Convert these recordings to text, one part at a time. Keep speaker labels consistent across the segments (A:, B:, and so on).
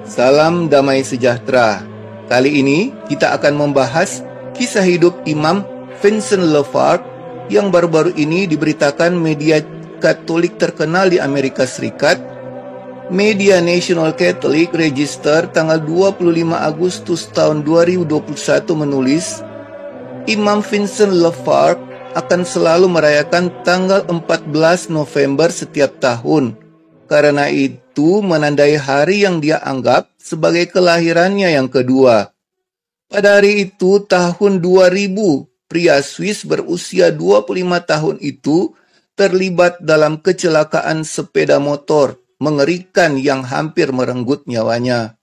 A: Salam damai sejahtera. Kali ini kita akan membahas kisah hidup Imam Vincent LeFevre yang baru-baru ini diberitakan media Katolik terkenal di Amerika Serikat. Media National Catholic Register tanggal 25 Agustus tahun 2021 menulis, Imam Vincent LeFevre akan selalu merayakan tanggal 14 November setiap tahun. Karena itu menandai hari yang dia anggap sebagai kelahirannya yang kedua. Pada hari itu tahun 2000, pria Swiss berusia 25 tahun itu terlibat dalam kecelakaan sepeda motor mengerikan yang hampir merenggut nyawanya.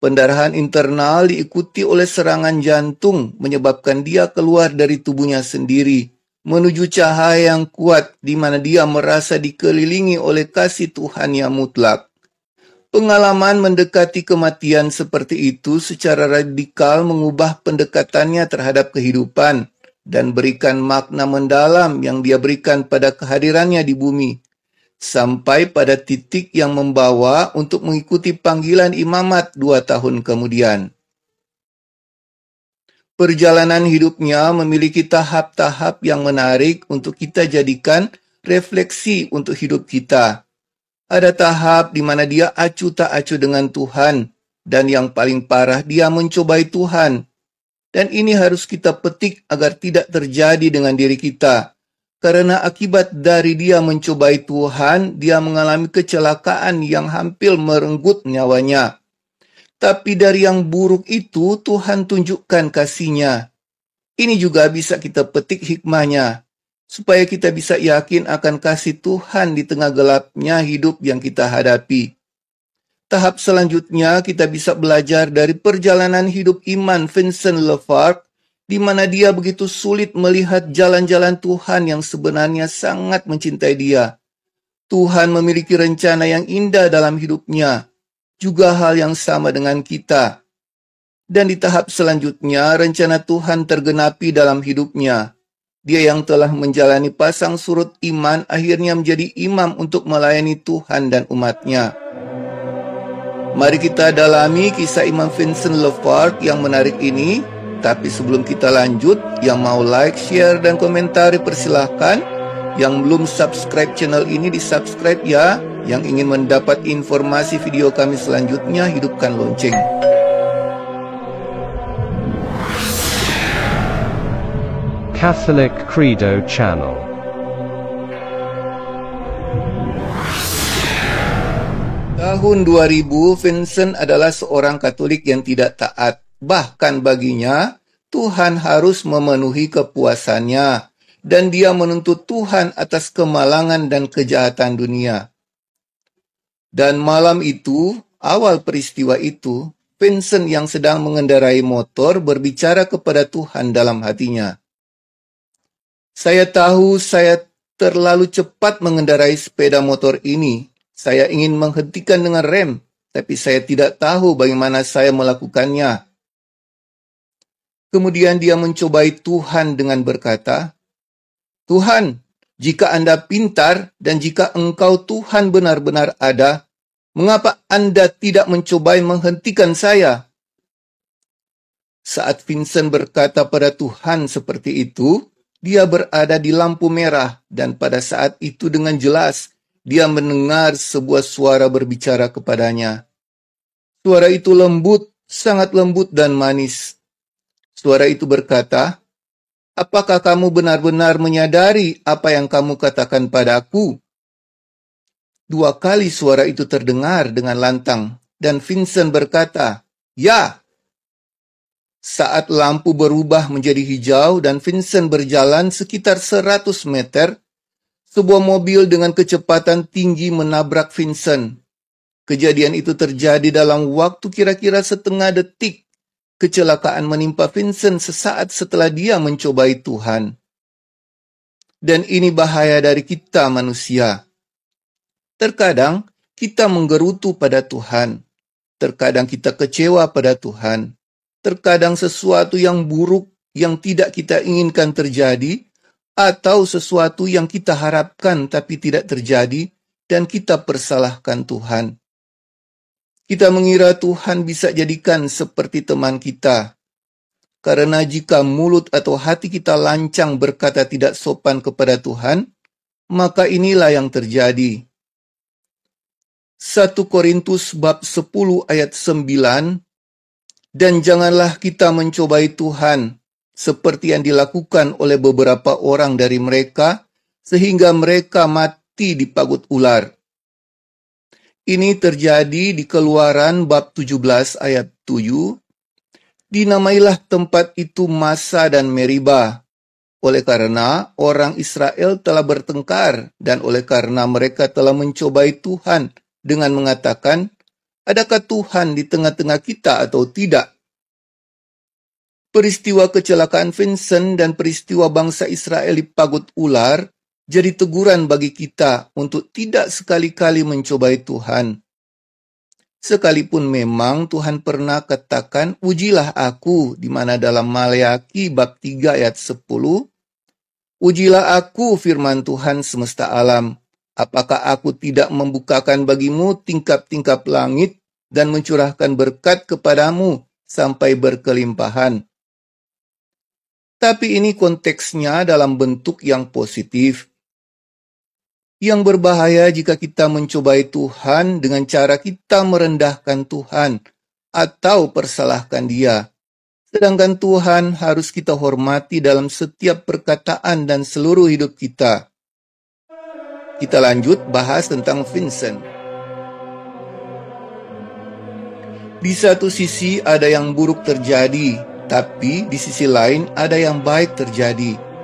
A: Pendarahan internal diikuti oleh serangan jantung menyebabkan dia keluar dari tubuhnya sendiri menuju cahaya yang kuat di mana dia merasa dikelilingi oleh kasih Tuhan yang mutlak. Pengalaman mendekati kematian seperti itu secara radikal mengubah pendekatannya terhadap kehidupan dan berikan makna mendalam yang dia berikan pada kehadirannya di bumi, sampai pada titik yang membawa untuk mengikuti panggilan imamat 2 tahun kemudian. Perjalanan hidupnya memiliki tahap-tahap yang menarik untuk kita jadikan refleksi untuk hidup kita. Ada tahap di mana dia acuh tak acuh dengan Tuhan, dan yang paling parah dia mencobai Tuhan. Dan ini harus kita petik agar tidak terjadi dengan diri kita. Karena akibat dari dia mencobai Tuhan, dia mengalami kecelakaan yang hampir merenggut nyawanya. Tapi dari yang buruk itu Tuhan tunjukkan kasih-Nya. Ini juga bisa kita petik hikmahnya, supaya kita bisa yakin akan kasih Tuhan di tengah gelapnya hidup yang kita hadapi. Tahap selanjutnya kita bisa belajar dari perjalanan hidup Imam Vincent LeFevre, di mana dia begitu sulit melihat jalan-jalan Tuhan yang sebenarnya sangat mencintai dia. Tuhan memiliki rencana yang indah dalam hidupnya, juga hal yang sama dengan kita. Dan di tahap selanjutnya, rencana Tuhan tergenapi dalam hidupnya. Dia yang telah menjalani pasang surut iman akhirnya menjadi imam untuk melayani Tuhan dan umatnya. Mari kita dalami kisah Imam Vincent LeFevre yang menarik ini. Tapi sebelum kita lanjut, yang mau like, share, dan komentari persilahkan. Yang belum subscribe channel ini di-subscribe ya. Yang ingin mendapat informasi video kami selanjutnya, hidupkan lonceng.
B: Catholic Credo Channel.
A: Tahun 2000, Vincent adalah seorang Katolik yang tidak taat. Bahkan baginya, Tuhan harus memenuhi kepuasannya. Dan dia menuntut Tuhan atas kemalangan dan kejahatan dunia. Dan malam itu, awal peristiwa itu, Vincent yang sedang mengendarai motor berbicara kepada Tuhan dalam hatinya. Saya tahu saya terlalu cepat mengendarai sepeda motor ini. Saya ingin menghentikan dengan rem, tapi saya tidak tahu bagaimana saya melakukannya. Kemudian dia mencobai Tuhan dengan berkata, Tuhan, jika Anda pintar dan jika Engkau Tuhan benar-benar ada, mengapa Anda tidak mencobai menghentikan saya? Saat Vincent berkata pada Tuhan seperti itu, dia berada di lampu merah dan pada saat itu dengan jelas dia mendengar sebuah suara berbicara kepadanya. Suara itu lembut, sangat lembut dan manis. Suara itu berkata, apakah kamu benar-benar menyadari apa yang kamu katakan padaku? 2 kali suara itu terdengar dengan lantang, dan Vincent berkata, ya. Saat lampu berubah menjadi hijau dan Vincent berjalan sekitar 100 meter, sebuah mobil dengan kecepatan tinggi menabrak Vincent. Kejadian itu terjadi dalam waktu kira-kira setengah detik. Kecelakaan menimpa Vincent sesaat setelah dia mencobai Tuhan. Dan ini bahaya dari kita manusia. Terkadang kita menggerutu pada Tuhan. Terkadang kita kecewa pada Tuhan. Terkadang sesuatu yang buruk yang tidak kita inginkan terjadi, atau sesuatu yang kita harapkan tapi tidak terjadi, dan kita persalahkan Tuhan. Kita mengira Tuhan bisa jadikan seperti teman kita, karena jika mulut atau hati kita lancang berkata tidak sopan kepada Tuhan, maka inilah yang terjadi. 1 Korintus bab 10 ayat 9, dan janganlah kita mencobai Tuhan, seperti yang dilakukan oleh beberapa orang dari mereka, sehingga mereka mati di pagut ular. Ini terjadi di Keluaran bab 17 ayat 7. Dinamailah tempat itu Masa dan Meriba, oleh karena orang Israel telah bertengkar dan oleh karena mereka telah mencobai Tuhan dengan mengatakan, adakah Tuhan di tengah-tengah kita atau tidak? Peristiwa kecelakaan Vincent dan peristiwa bangsa Israel di pagut ular jadi teguran bagi kita untuk tidak sekali-kali mencobai Tuhan. Sekalipun memang Tuhan pernah katakan, ujilah aku, di mana dalam Maleakhi bab 3 ayat 10, ujilah aku firman Tuhan semesta alam, apakah aku tidak membukakan bagimu tingkap-tingkap langit dan mencurahkan berkat kepadamu sampai berkelimpahan. Tapi ini konteksnya dalam bentuk yang positif. Yang berbahaya jika kita mencobai Tuhan dengan cara kita merendahkan Tuhan atau persalahkan Dia. Sedangkan Tuhan harus kita hormati dalam setiap perkataan dan seluruh hidup kita. Kita lanjut bahas tentang Vincent. Di satu sisi ada yang buruk terjadi, tapi di sisi lain ada yang baik terjadi,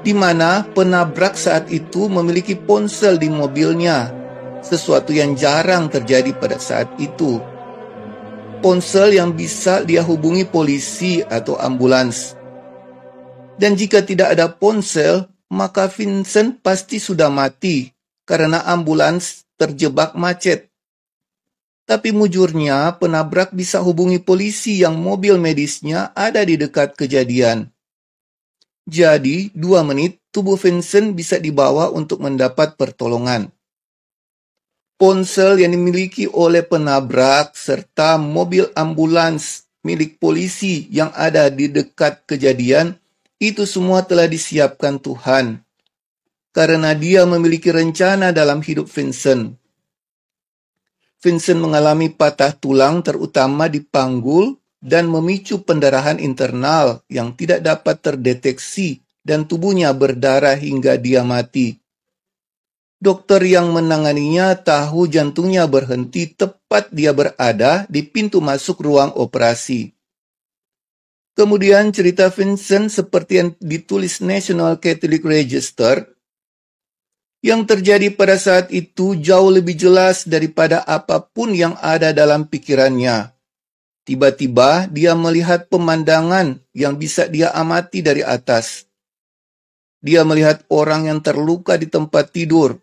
A: di mana penabrak saat itu memiliki ponsel di mobilnya, sesuatu yang jarang terjadi pada saat itu. Ponsel yang bisa dia hubungi polisi atau ambulans. Dan jika tidak ada ponsel, maka Vincent pasti sudah mati karena ambulans terjebak macet. Tapi mujurnya, penabrak bisa hubungi polisi yang mobil medisnya ada di dekat kejadian. Jadi, 2 menit tubuh Vincent bisa dibawa untuk mendapat pertolongan. Ponsel yang dimiliki oleh penabrak serta mobil ambulans milik polisi yang ada di dekat kejadian, itu semua telah disiapkan Tuhan. Karena Dia memiliki rencana dalam hidup Vincent. Vincent mengalami patah tulang terutama di panggul dan memicu pendarahan internal yang tidak dapat terdeteksi dan tubuhnya berdarah hingga dia mati. Dokter yang menanganinya tahu jantungnya berhenti tepat dia berada di pintu masuk ruang operasi. Kemudian cerita Vincent seperti yang ditulis National Catholic Register, yang terjadi pada saat itu jauh lebih jelas daripada apapun yang ada dalam pikirannya. Tiba-tiba dia melihat pemandangan yang bisa dia amati dari atas. Dia melihat orang yang terluka di tempat tidur,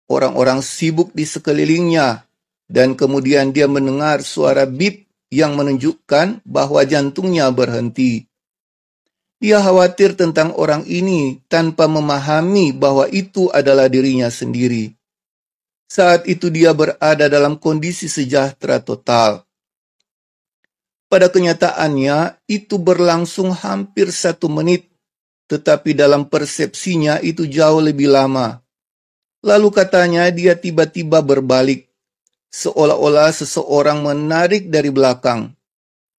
A: orang-orang sibuk di sekelilingnya, dan kemudian dia mendengar suara bip yang menunjukkan bahwa jantungnya berhenti. Dia khawatir tentang orang ini tanpa memahami bahwa itu adalah dirinya sendiri. Saat itu dia berada dalam kondisi sejahtera total. Pada kenyataannya, itu berlangsung hampir 1 menit, tetapi dalam persepsinya itu jauh lebih lama. Lalu katanya dia tiba-tiba berbalik, seolah-olah seseorang menarik dari belakang.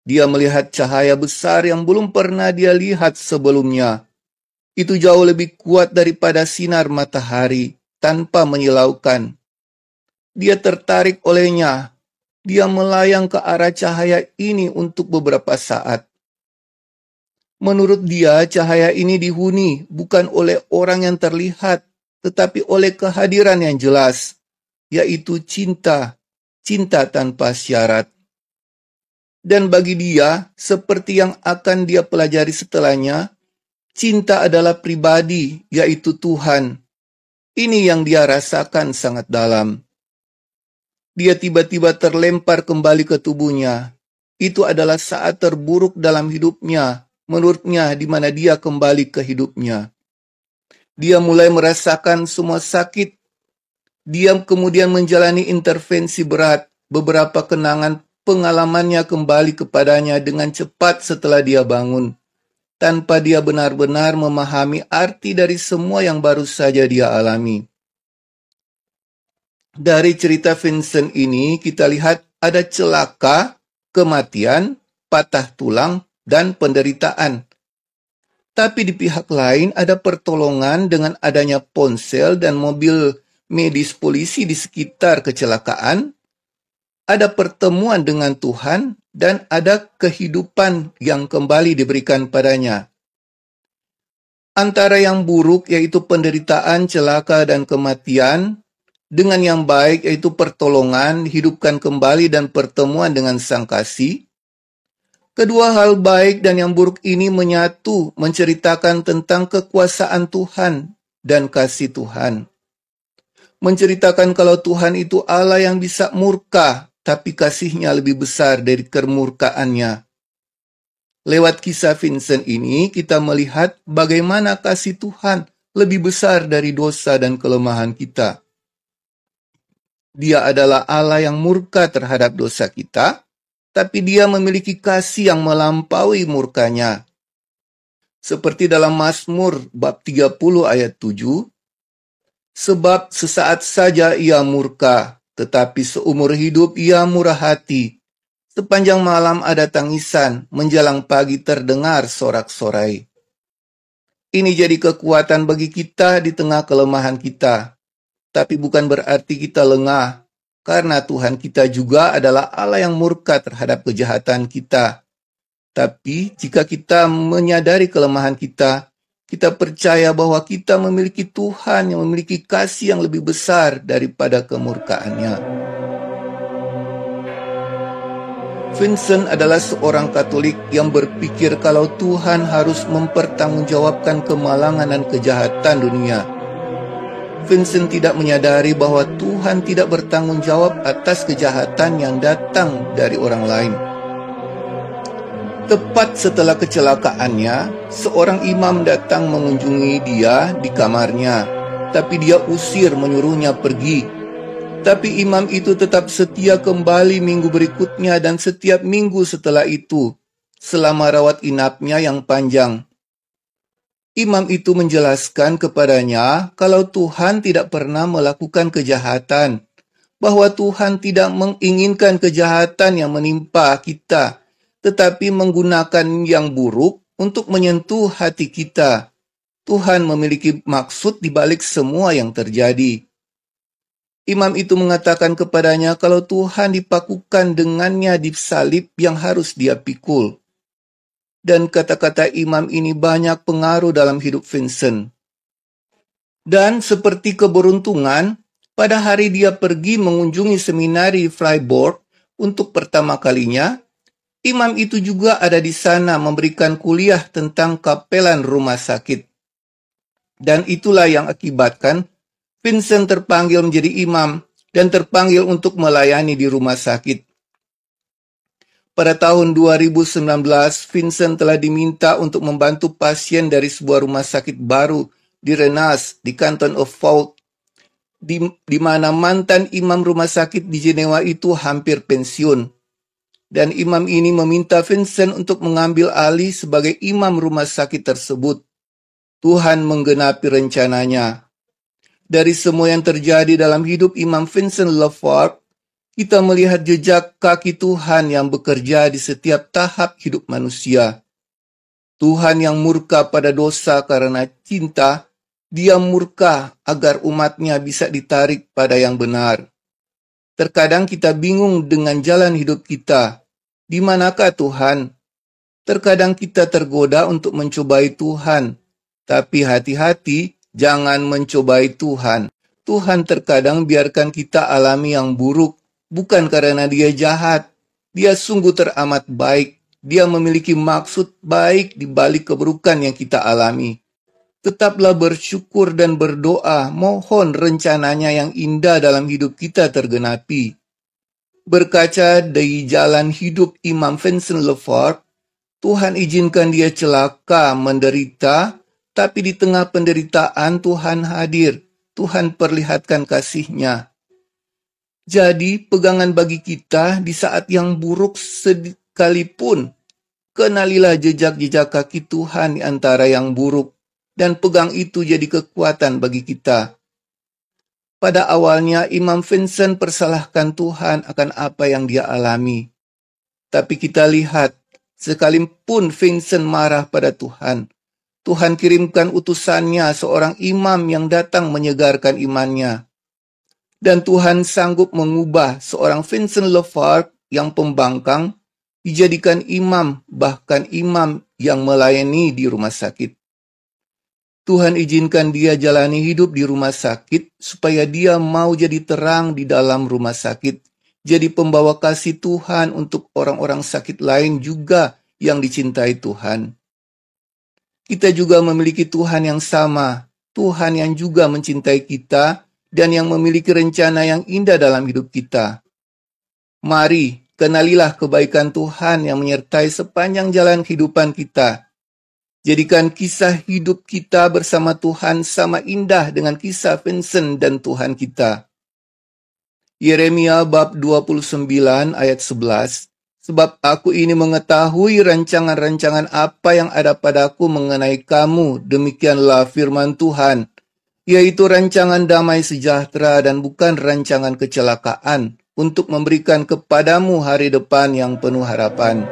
A: Dia melihat cahaya besar yang belum pernah dia lihat sebelumnya. Itu jauh lebih kuat daripada sinar matahari, tanpa menyilaukan. Dia tertarik olehnya. Dia melayang ke arah cahaya ini untuk beberapa saat. Menurut dia, cahaya ini dihuni bukan oleh orang yang terlihat, tetapi oleh kehadiran yang jelas, yaitu cinta, cinta tanpa syarat. Dan bagi dia, seperti yang akan dia pelajari setelahnya, cinta adalah pribadi, yaitu Tuhan. Ini yang dia rasakan sangat dalam. Dia tiba-tiba terlempar kembali ke tubuhnya. Itu adalah saat terburuk dalam hidupnya, menurutnya, di mana dia kembali ke hidupnya. Dia mulai merasakan semua sakit. Dia kemudian menjalani intervensi berat. Beberapa kenangan pengalamannya kembali kepadanya dengan cepat setelah dia bangun, tanpa dia benar-benar memahami arti dari semua yang baru saja dia alami. Dari cerita Vincent ini, kita lihat ada celaka, kematian, patah tulang, dan penderitaan. Tapi di pihak lain ada pertolongan dengan adanya ponsel dan mobil medis polisi di sekitar kecelakaan, ada pertemuan dengan Tuhan, dan ada kehidupan yang kembali diberikan padanya. Antara yang buruk yaitu penderitaan, celaka, dan kematian, dengan yang baik yaitu pertolongan, hidupkan kembali, dan pertemuan dengan Sang Kasih. Kedua hal baik dan yang buruk ini menyatu, menceritakan tentang kekuasaan Tuhan dan kasih Tuhan. Menceritakan kalau Tuhan itu Allah yang bisa murka, tapi kasihnya lebih besar dari kemurkaannya. Lewat kisah Vincent ini, kita melihat bagaimana kasih Tuhan lebih besar dari dosa dan kelemahan kita. Dia adalah Allah yang murka terhadap dosa kita, tapi dia memiliki kasih yang melampaui murkanya. Seperti dalam Mazmur bab 30 ayat 7, sebab sesaat saja ia murka, tetapi seumur hidup ia murah hati. Sepanjang malam ada tangisan, menjelang pagi terdengar sorak-sorai. Ini jadi kekuatan bagi kita di tengah kelemahan kita. Tapi bukan berarti kita lengah, karena Tuhan kita juga adalah Allah yang murka terhadap kejahatan kita. Tapi jika kita menyadari kelemahan kita, kita percaya bahwa kita memiliki Tuhan yang memiliki kasih yang lebih besar daripada kemurkaannya. Vincent adalah seorang Katolik yang berpikir kalau Tuhan harus mempertanggungjawabkan kemalangan dan kejahatan dunia. Vincent tidak menyadari bahwa Tuhan tidak bertanggung jawab atas kejahatan yang datang dari orang lain. Tepat setelah kecelakaannya, seorang imam datang mengunjungi dia di kamarnya, tapi dia usir menyuruhnya pergi. Tapi imam itu tetap setia kembali minggu berikutnya dan setiap minggu setelah itu, selama rawat inapnya yang panjang. Imam itu menjelaskan kepadanya kalau Tuhan tidak pernah melakukan kejahatan, bahwa Tuhan tidak menginginkan kejahatan yang menimpa kita, tetapi menggunakan yang buruk untuk menyentuh hati kita. Tuhan memiliki maksud di balik semua yang terjadi. Imam itu mengatakan kepadanya kalau Tuhan dipakukan dengannya di salib yang harus dia pikul. Dan kata-kata imam ini banyak pengaruh dalam hidup Vincent. Dan seperti keberuntungan, pada hari dia pergi mengunjungi seminari Freiburg untuk pertama kalinya, imam itu juga ada di sana memberikan kuliah tentang kapelan rumah sakit. Dan itulah yang akibatkan Vincent terpanggil menjadi imam dan terpanggil untuk melayani di rumah sakit. Pada tahun 2019, Vincent telah diminta untuk membantu pasien dari sebuah rumah sakit baru di Rennes, di Canton of Vaud, di mana mantan imam rumah sakit di Jenewa itu hampir pensiun. Dan imam ini meminta Vincent untuk mengambil alih sebagai imam rumah sakit tersebut. Tuhan menggenapi rencananya. Dari semua yang terjadi dalam hidup Imam Vincent Lefort, kita melihat jejak kaki Tuhan yang bekerja di setiap tahap hidup manusia. Tuhan yang murka pada dosa karena cinta, dia murka agar umatnya bisa ditarik pada yang benar. Terkadang kita bingung dengan jalan hidup kita. Di manakah Tuhan? Terkadang kita tergoda untuk mencobai Tuhan. Tapi hati-hati, jangan mencobai Tuhan. Tuhan terkadang biarkan kita alami yang buruk, bukan karena dia jahat. Dia sungguh teramat baik. Dia memiliki maksud baik di balik keburukan yang kita alami. Tetaplah bersyukur dan berdoa, mohon rencananya yang indah dalam hidup kita tergenapi. Berkaca dari jalan hidup Imam Vincent Lefort, Tuhan izinkan dia celaka, menderita, tapi di tengah penderitaan Tuhan hadir. Tuhan perlihatkan kasih-Nya. Jadi, pegangan bagi kita di saat yang buruk sekalipun, kenalilah jejak-jejak kaki Tuhan di antara yang buruk, dan pegang itu jadi kekuatan bagi kita. Pada awalnya, Imam Vincent persalahkan Tuhan akan apa yang dia alami. Tapi kita lihat, sekalipun Vincent marah pada Tuhan, Tuhan kirimkan utusannya, seorang imam yang datang menyegarkan imannya. Dan Tuhan sanggup mengubah seorang Vincent LeFarge yang pembangkang dijadikan imam, bahkan imam yang melayani di rumah sakit. Tuhan izinkan dia jalani hidup di rumah sakit supaya dia mau jadi terang di dalam rumah sakit, jadi pembawa kasih Tuhan untuk orang-orang sakit lain juga yang dicintai Tuhan. Kita juga memiliki Tuhan yang sama, Tuhan yang juga mencintai kita dan yang memiliki rencana yang indah dalam hidup kita. Mari, kenalilah kebaikan Tuhan yang menyertai sepanjang jalan kehidupan kita. Jadikan kisah hidup kita bersama Tuhan sama indah dengan kisah Vincent dan Tuhan kita. Yeremia bab 29 ayat 11. Sebab aku ini mengetahui rancangan-rancangan apa yang ada padaku mengenai kamu, demikianlah firman Tuhan, yaitu rancangan damai sejahtera dan bukan rancangan kecelakaan, untuk memberikan kepadamu hari depan yang penuh harapan.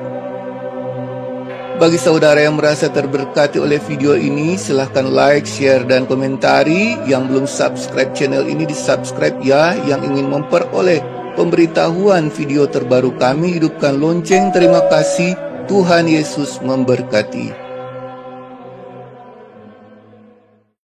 A: Bagi saudara yang merasa terberkati oleh video ini, silahkan like, share, dan komentari. Yang belum subscribe channel ini, di-subscribe ya. Yang ingin memperoleh pemberitahuan video terbaru kami, hidupkan lonceng. Terima kasih, Tuhan Yesus memberkati.